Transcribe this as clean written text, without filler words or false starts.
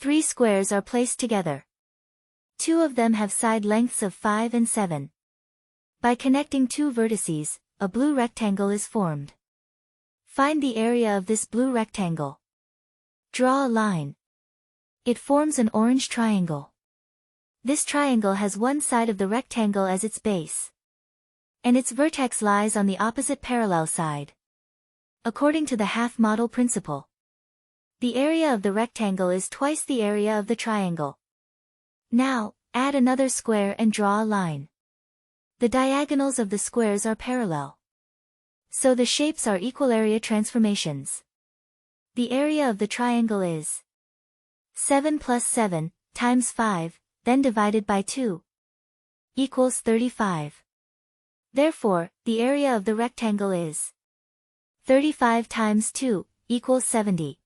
3 squares are placed together. 2 of them have side lengths of 5 and 7. By connecting 2 vertices, a blue rectangle is formed. Find the area of this blue rectangle. Draw a line. It forms an orange triangle. This triangle has one side of the rectangle as its base, and its vertex lies on the opposite parallel side. According to the half model principle, the area of the rectangle is twice the area of the triangle. Now, add another square and draw a line. The diagonals of the squares are parallel, so the shapes are equal area transformations. The area of the triangle is 7 plus 7 times 5, then divided by 2, equals 35. Therefore, the area of the rectangle is 35 times 2, equals 70.